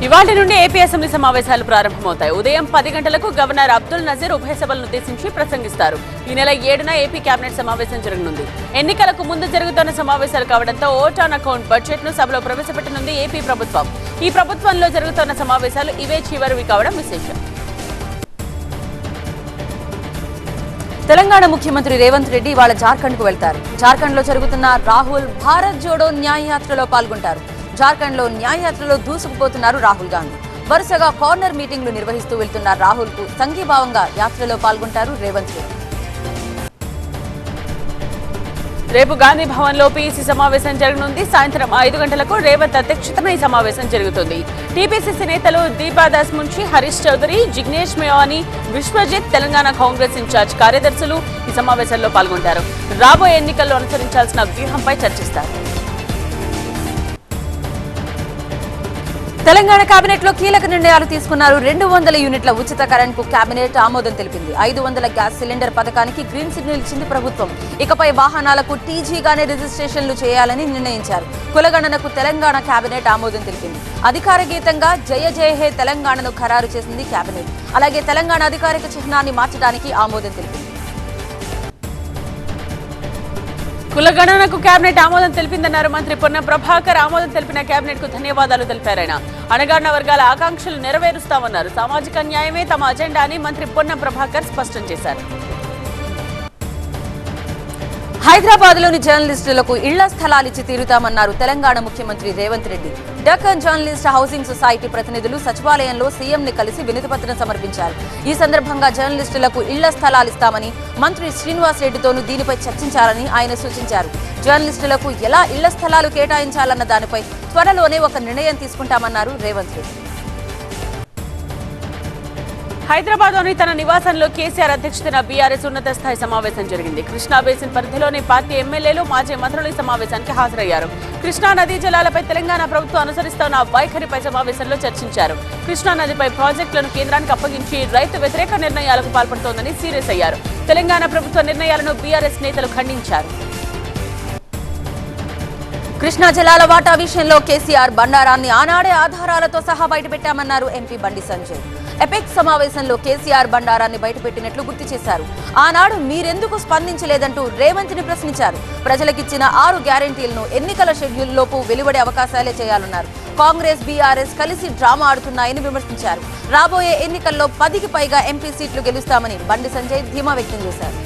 ఇవాళ నుండి AP assembly సమావేశాలు ప్రారంభమవుతాయి. ఉదయం 10 గంటలకు గవర్నర్ అబ్దుల్ నజీర్ ఉభయ సభలను ఉద్దేశించి ప్రసంగిస్తారు. ఈ నెల 7న ఏపీ కేబినెట్ సమావేశం జరగనుంది. ఎన్నికలకు ముందు జరుగుతున్న సమావేశాలు కావడంతో ఓట్ ఆన్ అకౌంట్ బడ్జెట్ ను సభలో ప్రవేశపెట్టనుంది ఏపీ ప్రభుత్వం. ఈ ప్రభుత్వంలో జరుగుతున్న సమావేశాలు ఇవే చివరివి కావడం విశేషం. తెలంగాణ ముఖ్యమంత్రి రేవంత్ రెడ్డి ఇవాళ జార్ఖండ్ కు వెళ్తారు. జార్ఖండ్ లో జరుగుతున్న రాహుల్ భారత్ జోడో న్యాయయాత్రలో పాల్గొంటారు. జార్ఖండ్ లో న్యాయయాత్రలో దూసుకుపోతున్నారు రాహుల్ గాంధీ. వరుసగా కార్నర్ మీటింగ్లు నిర్వహిస్తూ వెళ్తున్న రాహుల్ కు సంఘీభావంగా యాత్రలో పాల్గొంటారు రేవంత్ రెడ్డి. రేపు గాంధీ భవన్ లో పీసీ సమావేశం జరగనుంది. సాయంత్రం 5 గంటలకు రేవంత్ అధ్యక్షతన ఈ సమావేశం జరుగుతుంది. టీపీసీసీ నేతలు దీపాదాస్ మున్షి, హరీష్ చౌదరి, జిగ్నేష్ మేవాని, విశ్వజిత్, తెలంగాణ కాంగ్రెస్ ఇన్ఛార్జ్ కార్యదర్శులు ఈ సమావేశంలో పాల్గొంటారు. రాబోయే ఎన్నికల్లో అనుసరించాల్సిన వ్యూహంపై చర్చిస్తారు. తెలంగాణ కేబినెట్ లో కీలక నిర్ణయాలు తీసుకున్నారు. 200 యూనిట్ల ఉచిత కరెంట్ కు కేబినెట్ ఆమోదం తెలిపింది. 500 గ్యాస్ సిలిండర్ పథకానికి గ్రీన్ సిగ్నల్ ఇచ్చింది ప్రభుత్వం. ఇకపై వాహనాలకు టీజీగానే రిజిస్ట్రేషన్లు చేయాలని నిర్ణయించారు. కులగణనకు తెలంగాణ కేబినెట్ ఆమోదం తెలిపింది. అధికార గీతంగా జయ జయ హే తెలంగాణను ఖరారు చేసింది కేబినెట్. అలాగే తెలంగాణ అధికారిక చిహ్నాన్ని మార్చడానికి ఆమోదం తెలిపింది. కులగణనకు కేబినెట్ ఆమోదం తెలిపిందన్నారు మంత్రి పొన్నం ప్రభాకర్. ఆమోదం తెలిపిన కేబినెట్ కు ధన్యవాదాలు తెలిపారాయన. అణగారిన వర్గాల ఆకాంక్షలు నెరవేరుస్తామన్నారు. సామాజిక న్యాయమే తమ అజెండా అని మంత్రి పొన్నం ప్రభాకర్ స్పష్టం చేశారు. హైదరాబాద్ లోని జర్నలిస్టులకు ఇళ్ల స్థలాలిచ్చి తీరుతామన్నారు తెలంగాణ ముఖ్యమంత్రి Revanth Reddy. Deccan journalist housing society ప్రతినిధులు సచివాలయంలో సీఎం ని కలిసి వినతిపత్రం సమర్పించారు. ఈ సందర్భంగా జర్నలిస్టులకు ఇళ్ల స్థలాలిస్తామని మంత్రి శ్రీనివాస్ రెడ్డితోనూ దీనిపై చర్చించాలని ఆయన సూచించారు. జర్నలిస్టులకు ఎలా ఇళ్ల స్థలాలు కేటాయించాలన్న దానిపై త్వరలోనే ఒక నిర్ణయం తీసుకుంటామన్నారు రేవంత్ రెడ్డి. హైదరాబాద్ లోని తన నివాసంలో కేసీఆర్ అధ్యక్షతన బీఆర్ఎస్ ఉన్నత స్థాయి సమావేశం జరిగింది. కృష్ణా బేసిన్ పరిధిలోని పార్టీ ఎమ్మెల్యేలు, మాజీ మంత్రులు ఈ సమావేశానికి హాజరయ్యారు. కృష్ణా నదీ జలాలపై తెలంగాణ ప్రభుత్వం అనుసరిస్తున్న వైఖరిపై సమావేశంలో చర్చించారు. కృష్ణా నదిపై ప్రాజెక్టులను కేంద్రానికి అప్పగించి రైతు వ్యతిరేక నిర్ణయాలకు పాల్పడుతోందని సీరియస్ అయ్యారు. తెలంగాణ ప్రభుత్వ నిర్ణయాలను బీఆర్ఎస్ నేతలు ఖండించారు. కృష్ణా జలాల వాటా విషయంలో కేసీఆర్ బండారాన్ని ఆనాడే ఆధారాలతో సహా బయటపెట్టామన్నారు ఎంపీ బండి సంజయ్. ఎపెక్స్ సమావేశంలో కేసీఆర్ బండారాన్ని బయటపెట్టినట్లు గుర్తు చేశారు. ఆనాడు మీరెందుకు స్పందించలేదంటూ రేవంత్ ని ప్రశ్నించారు. ప్రజలకిచ్చిన 6 గ్యారెంటీలను ఎన్నికల షెడ్యూల్ లోపు వెలువడే అవకాశాలే చేయాలన్నారు. కాంగ్రెస్, బీఆర్ఎస్ కలిసి డ్రామా ఆడుతున్నాయని విమర్శించారు. రాబోయే ఎన్నికల్లో 10కి పైగా ఎంపీ సీట్లు గెలుస్తామని బండి సంజయ్ ధీమా వ్యక్తం చేశారు.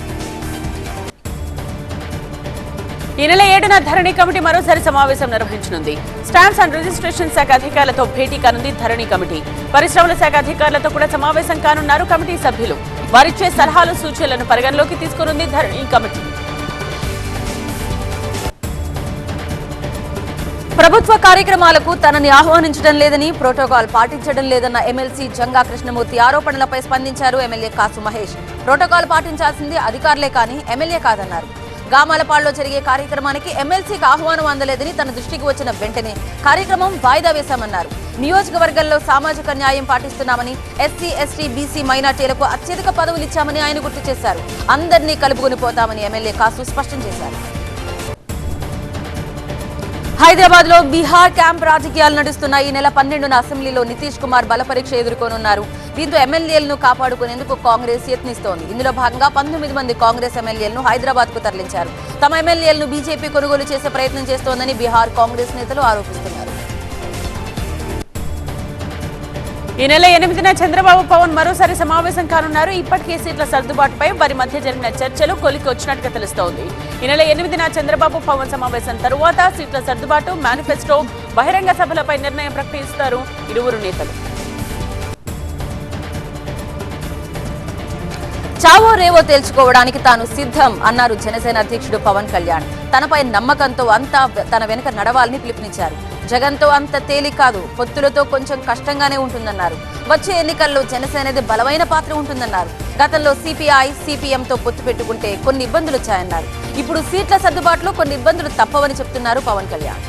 ఈ నెల 7న ధరణి కమిటీ మరోసారి సమావేశం నిర్వహించనుంది. స్టాంప్స్ అండ్ రిజిస్ట్రేషన్ శాఖ అధికారులతో భేటీ కానుంది ధరణి కమిటీ. పరిశ్రమల శాఖ అధికారులతో కూడా సమావేశం కానున్నారు కమిటీ సభ్యులు. వారిచ్చే సలహాలు, సూచనలను పరిగణలోకి తీసుకునుంది ధరణి కమిటీ. ప్రభుత్వ కార్యక్రమాలకు తనని ఆహ్వానించడం లేదని, ప్రోటోకాల్ పాటించడం లేదన్న ఎమ్మెల్సీ జంగా కృష్ణమూర్తి ఆరోపణలపై స్పందించారు ఎమ్మెల్యే కాసు మహేష్. ప్రోటోకాల్ పాటించాల్సింది అధికారులే కానీ ఎమ్మెల్యే కాదన్నారు. గామాలపాడులో జరిగే కార్యక్రమానికి ఎమ్మెల్సీకి ఆహ్వానం అందలేదని తన దృష్టికి వచ్చిన వెంటనే కార్యక్రమం వాయిదా వేశామన్నారు. నియోజకవర్గంలో సామాజిక న్యాయం పాటిస్తున్నామని, ఎస్సీ, ఎస్టీ, బీసీ, మైనార్టీలకు అత్యధిక పదవులు ఇచ్చామని ఆయన గుర్తు చేశారు. అందరినీ కలుపుకొని పోతామని ఎమ్మెల్యే కాసు స్పష్టం చేశారు. హైదరాబాద్ లో బీహార్ క్యాంప్ రాజకీయాలు నడుస్తున్న ఈ నెల 12న అసెంబ్లీలో నితీష్ కుమార్ బలపరీక్ష ఎదుర్కొనున్నారు. దీంతో ఎమ్మెల్యేలను కాపాడుకునేందుకు కాంగ్రెస్ యత్నిస్తోంది. ఇందులో భాగంగా 19 మంది కాంగ్రెస్ ఎమ్మెల్యేలను హైదరాబాద్ కు తరలించారు. తమ ఎమ్మెల్యేలను బీజేపీ కొనుగోలు చేసే ప్రయత్నం చేస్తోందని బీహార్ కాంగ్రెస్ నేతలు ఆరోపిస్తున్నారు. ఈ నెల 8న చంద్రబాబు, పవన్ మరోసారి సమావేశం కానున్నారు. ఇప్పటికే సీట్ల సర్దుబాటుపై వారి మధ్య జరిగిన చర్చలు కొలికి వచ్చినట్టుగా తెలుస్తోంది. ఈ నెల 8న చంద్రబాబు, పవన్ సమావేశం తరువాత సీట్ల సర్దుబాటు, మేనిఫెస్టో, బహిరంగ సభలపై నిర్ణయం ప్రకటిస్తారు ఇరువురు నేతలు. చావో రేవో తేల్చుకోవడానికి తాను సిద్ధం అన్నారు జనసేన అధ్యక్షుడు పవన్ కళ్యాణ్. తనపై నమ్మకంతో అంతా తన వెనుక నడవాలని పిలుపునిచ్చారు. జగన్తో అంత తేలిక కాదు, పొత్తులతో కొంచెం కష్టంగానే ఉంటుందన్నారు. వచ్చే ఎన్నికల్లో జనసేనది బలమైన పాత్ర ఉంటుందన్నారు. గతంలో సిపిఐ, సిపిఎంతో పొత్తు పెట్టుకుంటే కొన్ని ఇబ్బందులు వచ్చాయన్నారు. ఇప్పుడు సీట్ల సర్దుబాటులో కొన్ని ఇబ్బందులు తప్పవని చెప్తున్నారు పవన్ కళ్యాణ్.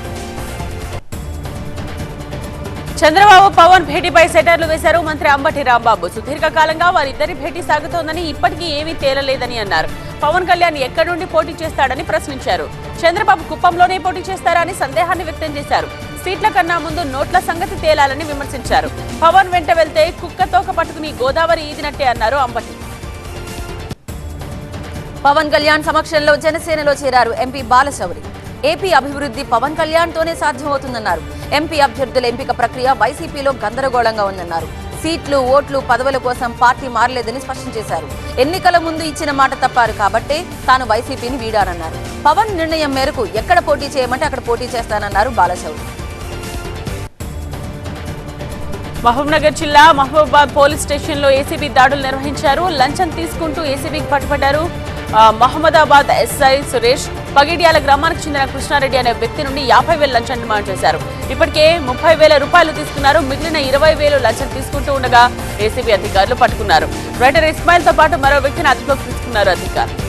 చంద్రబాబు, పవన్ భేటీపై సెటర్లు వేశారు మంత్రి అంబటి రాంబాబు. సుదీర్ఘకాలంగా వారిద్దరి భేటీ సాగుతోందని, ఇప్పటికీ ఏమీ తేలలేదని అన్నారు. పవన్ కళ్యాణ్ ఎక్కడి నుండి పోటీ చేస్తాడని ప్రశ్నించారు. చంద్రబాబు కుప్పంలోనే పోటీ చేస్తారా అని సందేహాన్ని వ్యక్తం చేశారు. సీట్ల కన్నా ముందు నోట్ల సంగతి తేలాలని విమర్శించారు. పవన్ వెంట వెళ్తే కుక్క తోక పట్టుకుని గోదావరి ఈదినట్టే అన్నారు అంబటి. పవన్ కళ్యాణ్ సమక్షంలో జనసేనలో చేరారు ఎంపీ బాలశౌరి. ఏపీ అభివృద్ధి పవన్ కళ్యాణ్ తోనే సాధ్యమవుతుందన్నారు. ఎంపీ అభ్యర్థుల ఎంపిక ప్రక్రియ వైసీపీలో గందరగోళంగా ఉందన్నారు. సీట్లు, ఓట్లు, పదవుల కోసం పార్టీ మారలేదని స్పష్టం చేశారు. ఎన్నికల ముందు ఇచ్చిన మాట తప్పారు కాబట్టే తాను వైసీపీని వీడానన్నారు. పవన్ నిర్ణయం మేరకు ఎక్కడ పోటీ చేయమంటే అక్కడ పోటీ చేస్తానన్నారు బాలశౌరి. మహబూబ్నగర్ జిల్లా మహబూబాబాద్ పోలీస్ స్టేషన్లో ఏసీబీ దాడులు నిర్వహించారు. లంచం తీసుకుంటూ ఏసీబీకి పట్టుబడ్డారు. మహమ్మదాబాద్ ఎస్ఐ సురేష్ పగిడ్యాల గ్రామానికి చెందిన కృష్ణారెడ్డి అనే వ్యక్తి నుండి 50,000 లంచం డిమాండ్ చేశారు. ఇప్పటికే 30,000 రూపాయలు తీసుకున్నారు. మిగిలిన 20,000 లంచం తీసుకుంటూ ఉండగా ఏసీబీ అధికారులు పట్టుకున్నారు. రైటర్ ఇస్మాయిల్ తో పాటు మరో వ్యక్తిని అదుపులోకి తీసుకున్నారు అధికారులు.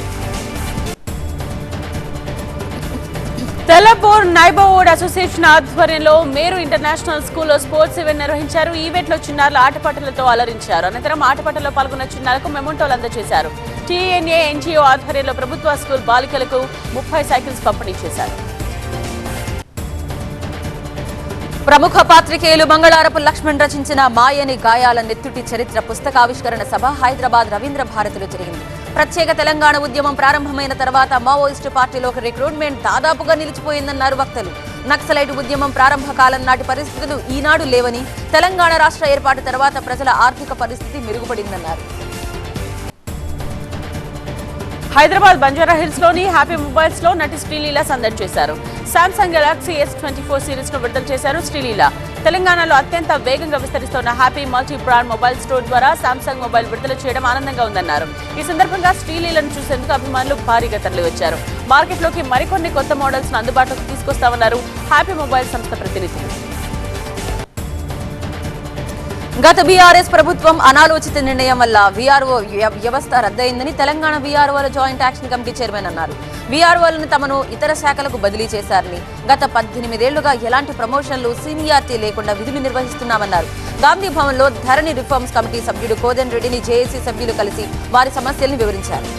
తెల్లపూర్ నైబర్హుడ్ అసోసియేషన్ ఆధ్వర్యంలో మేరు ఇంటర్నేషనల్ స్కూల్లో స్పోర్ట్స్ ఈవెంట్ నిర్వహించారు. ఈవెంట్ లో చిన్నారులు ఆటపాటలతో అలరించారు. అనంతరం ఆటపాటల్లో పాల్గొన్న చిన్నారులకు మెమోంటోలు అందజేశారు. టీఎన్ఏ ఎన్జీఓ ఆధ్వర్యంలో ప్రభుత్వ స్కూల్ బాలికలకు 30 సైకిల్స్ పంపిణీ చేశారు. ప్రముఖ పాత్రికేయులు మంగళారపు లక్ష్మణ్ రచించిన మాయని గాయాల నెత్తుటి చరిత్ర పుస్తకావిష్కరణ సభ హైదరాబాద్ రవీంద్ర భారతిలో జరిగింది. ప్రత్యేక తెలంగాణ ఉద్యమం ప్రారంభమైన తర్వాత మావోయిస్టు పార్టీలోకి రిక్రూట్మెంట్ దాదాపుగా నిలిచిపోయిందన్నారు వక్తలు. నక్సలైట్ ఉద్యమం ప్రారంభ కాలం నాటి పరిస్థితులు ఈనాడు లేవని, తెలంగాణ రాష్ట్ర ఏర్పాటు తర్వాత ప్రజల ఆర్థిక పరిస్థితి మెరుగుపడిందన్నారు. హైదరాబాద్ బంజారాహిల్స్ లోని హ్యాపీ మొబైల్స్ లో నటి శ్రీలీల సందడి చేశారు. సామ్సంగ్ గెలాక్సీ S24 సిరీస్ ను విడుదల చేశారు శ్రీలీల. తెలంగాణలో అత్యంత వేగంగా విస్తరిస్తున్న happy multi brand mobile store ద్వారా సామ్సంగ్ మొబైల్ విడుదల చేయడం ఆనందంగా ఉందన్నారు. ఈ సందర్భంగా శ్రీలీలను చూసేందుకు అభిమానులు భారీగా తరలివచ్చారు. మార్కెట్లోకి మరికొన్ని కొత్త మోడల్స్ ను అందుబాటులోకి తీసుకొస్తామన్నారు హ్యాపీ మొబైల్ సంస్థ ప్రతినిధులు. గత బీఆర్ఎస్ ప్రభుత్వం అనాలోచిత నిర్ణయం వల్ల వీఆర్ఓ వ్యవస్థ రద్దయిందని తెలంగాణ వీఆర్ఓల జాయింట్ యాక్షన్ కమిటీ చైర్మన్ అన్నారు. వీఆర్ఓలను తమను ఇతర శాఖలకు బదిలీ చేశారని, గత 18 ఏళ్లుగా ఎలాంటి ప్రమోషన్లు, సీనియారిటీ లేకుండా విధులు నిర్వహిస్తున్నామన్నారు. గాంధీ భవన్లో ధరణి రిఫార్మ్స్ కమిటీ సభ్యుడు కోదన్ రెడ్డిని జేఏసీ సభ్యులు కలిసి వారి సమస్యలను వివరించారు.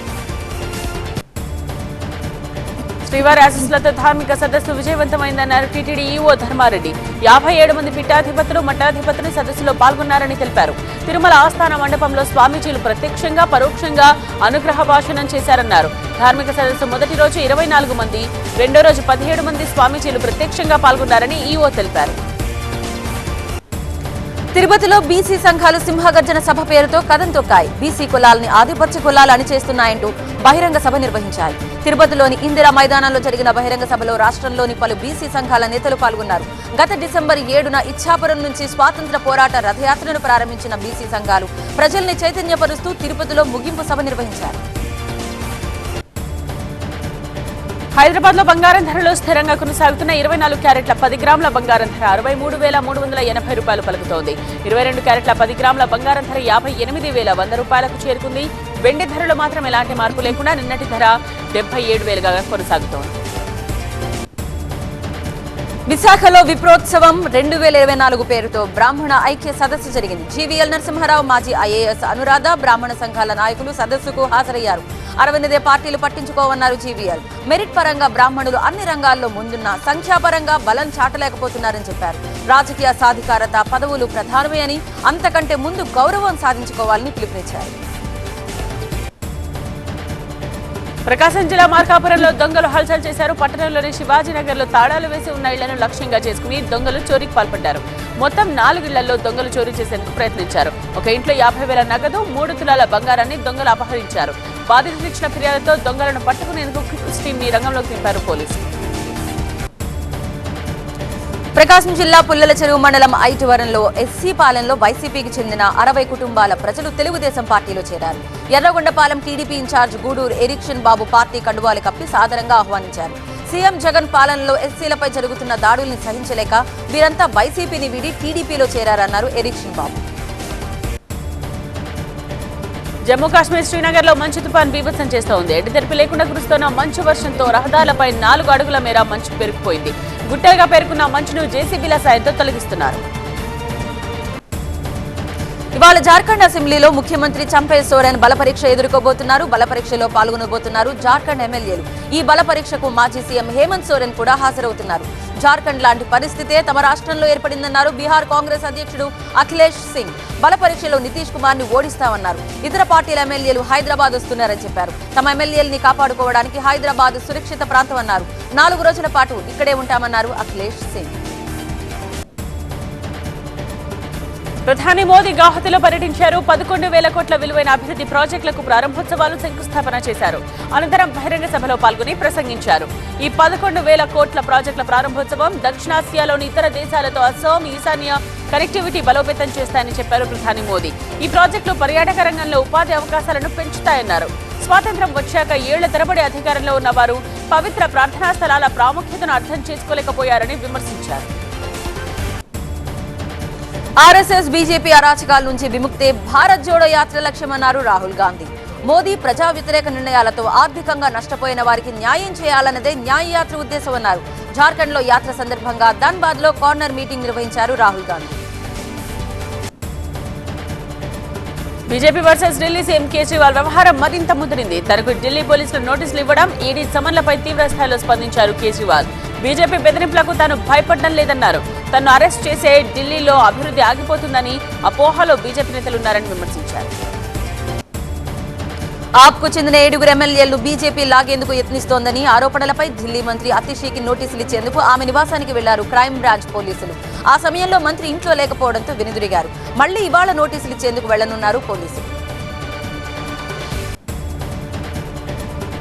శ్రీవారి ఆశీస్సులతో ధార్మిక సదస్సు విజయవంతమైందన్నారు టీటీడీ ఈవో ధర్మారెడ్డి. 57 మంది పీఠాధిపతులు, మఠాధిపతులు సదస్సులో పాల్గొన్నారని తెలిపారు. తిరుమల ఆస్థాన మండపంలో స్వామీజీలు ప్రత్యక్షంగా, పరోక్షంగా అనుగ్రహ భాషణం చేశారన్నారు. ధార్మిక సదస్సు మొదటి రోజు 24 మంది, రెండో రోజు 17 మంది స్వామీజీలు ప్రత్యక్షంగా పాల్గొన్నారని ఈవో తెలిపారు. తిరుపతిలో బీసీ సంఘాలు సింహగర్జన సభ పేరుతో కథం తొక్కాయి. బీసీ కులాలని ఆధిపత్య కులాలు అణిచేస్తున్నాయంటూ బహిరంగ సభ నిర్వహించాయి. తిరుపతిలోని ఇందిరా మైదానంలో జరిగిన బహిరంగ సభలో రాష్ట్రంలోని పలు బీసీ సంఘాల నేతలు పాల్గొన్నారు. గత డిసెంబర్ 7న ఇచ్ఛాపురం నుంచి స్వాతంత్ర పోరాట రథయాత్రను ప్రారంభించిన బీసీ సంఘాలు ప్రజల్ని చైతన్యపరుస్తూ తిరుపతిలో ముగింపు సభ నిర్వహించారు. హైదరాబాద్ లో బంగారం ధరలు స్థిరంగా కొనసాగుతున్న 24 క్యారెట్ల 10 గ్రాముల బంగారం ధర 63,380 రూపాయలు పలుకుతోంది. 22 క్యారెట్ల 10 గ్రాముల బంగారం ధర 58,100 రూపాయలకు చేరుకుంది. వెండి ధరలు మాత్రం ఎలాంటి మార్పు లేకుండా నిన్నటి ధర 77,000గా కొనసాగుతోంది. విశాఖలో విప్రోత్సవం 2024 పేరుతో బ్రాహ్మణ ఐక్య సదస్సు జరిగింది. జీవీఎల్ నరసింహారావు, మాజీ ఐఏఎస్ అనురాధ, బ్రాహ్మణ సంఘాల నాయకులు సదస్సుకు హాజరయ్యారు. 60 పార్టీలు పట్టించుకోవన్నారు జీవీఎల్. మెరిట్ పరంగా బ్రాహ్మణులు అన్ని రంగాల్లో ముందున్న సంఖ్యాపరంగా బలం చాటలేకపోతున్నారని చెప్పారు. రాజకీయ సాధికారత, పదవులు ప్రధానమే అని, అంతకంటే ముందు గౌరవం సాధించుకోవాలని పిలుపునిచ్చారు. ప్రకాశం జిల్లా మార్కాపురంలో దొంగలు హల్చల్ చేశారు. పట్టణంలోని శివాజీనగర్ లో తాళాలు వేసి ఉన్న ఇళ్లను లక్ష్యంగా చేసుకుని దొంగలు చోరీకి పాల్పడ్డారు. మొత్తం 4 ఇళ్లలో దొంగలు చోరీ చేసేందుకు ప్రయత్నించారు. ఒక ఇంట్లో 50,000 నగదు, 3 తులాల బంగారాన్ని దొంగలు అపహరించారు. బాధితులు ఇచ్చిన ఫిర్యాదుతో దొంగలను పట్టుకునేందుకు క్రిప్స్ టీమ్ ని రంగంలోకి దింపారు పోలీసులు. ప్రకాశం జిల్లా పుల్లల చెరువు మండలం ఐటివరంలో ఎస్సీ పాలెంలో వైసీపీకి చెందిన 60 కుటుంబాల ప్రజలు తెలుగుదేశం పార్టీలో చేరారు. Yerragondapalem TDP incharge Guduru Erikshan Babu party కండువాలు కప్పి సాదరంగా ఆహ్వానించారు. సీఎం జగన్ పాలనలో ఎస్సీలపై జరుగుతున్న దాడుల్ని సహించలేక వీరంతా వైసీపీని వీడి టీడీపీలో చేరారన్నారు ఎరిక్షన్ బాబు. జమ్మూ కాశ్మీర్ శ్రీనగర్ లో మంచు తుఫాన్ బీభత్సం చేస్తోంది. ఎడతెరిపి లేకుండా కురుస్తున్న మంచు వర్షంతో రహదారులపై 4 అడుగుల మేర మంచు పెరిగిపోయింది. గుట్టలుగా పేరుకున్న మంచును జేసీబీల సాయంతో తొలగిస్తున్నారు. ఇవాళ జార్ఖండ్ అసెంబ్లీలో ముఖ్యమంత్రి చంపై సోరెన్ బల పరీక్ష ఎదుర్కోబోతున్నారు. బల పరీక్షలో పాల్గొనబోతున్నారు జార్ఖండ్ ఎమ్మెల్యేలు. ఈ బల పరీక్షకు మాజీ సీఎం హేమంత్ సోరెన్ కూడా హాజరవుతున్నారు. జార్ఖండ్ లాంటి పరిస్థితే తమ రాష్ట్రంలో ఏర్పడిందన్నారు బీహార్ కాంగ్రెస్ అధ్యక్షుడు అఖిలేష్ సింగ్. బల పరీక్షలో నితీష్ కుమార్ ని ఓడిస్తామన్నారు. ఇతర పార్టీల ఎమ్మెల్యేలు హైదరాబాద్ వస్తున్నారని చెప్పారు. తమ ఎమ్మెల్యేలని కాపాడుకోవడానికి హైదరాబాద్ సురక్షిత ప్రాంతం అన్నారు. 4 రోజుల పాటు ఇక్కడే ఉంటామన్నారు అఖిలేష్ సింగ్. ప్రధాని మోదీ గౌహతిలో పర్యటించారు. 11,000 కోట్ల విలువైన అభివృద్ధి ప్రాజెక్టులకు ప్రారంభోత్సవాలు శంకుస్థాపన చేశారు. అనంతరం బహిరంగ సభలో పాల్గొని ప్రసంగించారు. ఈ 11,000 కోట్ల ప్రాజెక్టుల ప్రారంభోత్సవం దక్షిణాసియాలోని ఇతర దేశాలతో అస్సాం, ఈశాన్య కనెక్టివిటీ బలోపేతం చేస్తాయని చెప్పారు ప్రధాని మోదీ. ఈ ప్రాజెక్టులు పర్యాటక రంగంలో ఉపాధి అవకాశాలను పెంచుతాయన్నారు. స్వాతంత్ర్యం వచ్చాక 7 ఏళ్ల తరబడి అధికారంలో ఉన్నవారు పవిత్ర ప్రార్థనా స్థలాల ప్రాముఖ్యతను అర్థం చేసుకోలేకపోయారని విమర్శించారు. ఆర్ఎస్ఎస్ బీజేపీ అరాచకాల నుంచి విముక్తే భారత్ జోడో యాత్ర లక్ష్యమన్నారు రాహుల్ గాంధీ. మోదీ ప్రజా వ్యతిరేక నిర్ణయాలతో ఆర్థికంగా నష్టపోయిన వారికి న్యాయం చేయాలన్నదే న్యాయ యాత్ర ఉద్దేశమన్నారు. జార్ఖండ్ లో యాత్ర సందర్భంగా ధన్బాద్ లో కార్నర్ మీటింగ్ నిర్వహించారు Rahul Gandhi. BJP versus Delhi CM Kejriwal వ్యవహారం మరింత ముదిరింది. తనకు ఢిల్లీ పోలీసులు నోటీసులు ఇవ్వడం, ఈడీ సమన్లపై తీవ్ర స్థాయిలో స్పందించారు కేజ్రీవాల్. బీజేపీ బెదిరింపులకు తాను భయపడడం లేదన్నారు. తనను అరెస్ట్ చేసే ఢిల్లీలో అభివృద్ధి ఆగిపోతుందని అపోహలో బీజేపీ నేతలున్నారని విమర్శించారు. ఆప్కు చెందిన 7 ఎమ్మెల్యేలు బీజేపీ లాగేందుకు యత్నిస్తోందని ఆరోపణలపై ఢిల్లీ మంత్రి అతిషీకి నోటీసులు ఇచ్చేందుకు ఆమె నివాసానికి వెళ్లారు క్రైమ్ బ్రాంచ్ పోలీసులు. ఆ సమయంలో మంత్రి ఇంట్లో లేకపోవడంతో వెనుదిరిగారు. మళ్లీ ఇవాళ నోటీసులు ఇచ్చేందుకు వెళ్లనున్నారు పోలీసులు.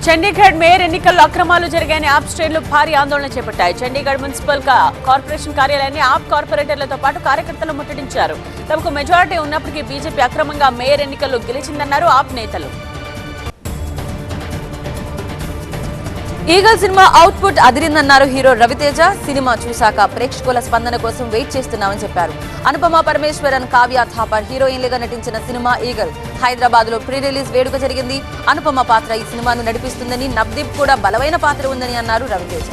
చండీగఢ్ మేయర్ ఎన్నికల్లో అక్రమాలు జరిగాయని ఆప్ శ్రేణులు భారీ ఆందోళన చేపట్టాయి. చండీగఢ్ మున్సిపల్ కార్పొరేషన్ కార్యాలయాన్ని ఆప్ కార్పొరేటర్లతో పాటు కార్యకర్తలు ముట్టడించారు. తమకు మెజారిటీ ఉన్నప్పటికీ బీజేపీ అక్రమంగా మేయర్ ఎన్నికల్లో గెలిచిందన్నారు ఆప్ నేతలు. ఈగల్ సినిమా అవుట్పుట్ అదిరిందన్నారు హీరో రవితేజ. సినిమా చూశాక ప్రేక్షకుల స్పందన కోసం వెయిట్ చేస్తున్నామని చెప్పారు. అనుపమ పరమేశ్వరన్, కావ్య థాపర్ హీరోయిన్లుగా నటించిన సినిమా ఈగల్ హైదరాబాద్ లో ప్రీ రిలీజ్ వేడుక జరిగింది. అనుపమ పాత్ర ఈ సినిమాను నడిపిస్తుందని, నవ్దీప్ కూడా బలమైన పాత్ర ఉందని అన్నారు రవితేజ.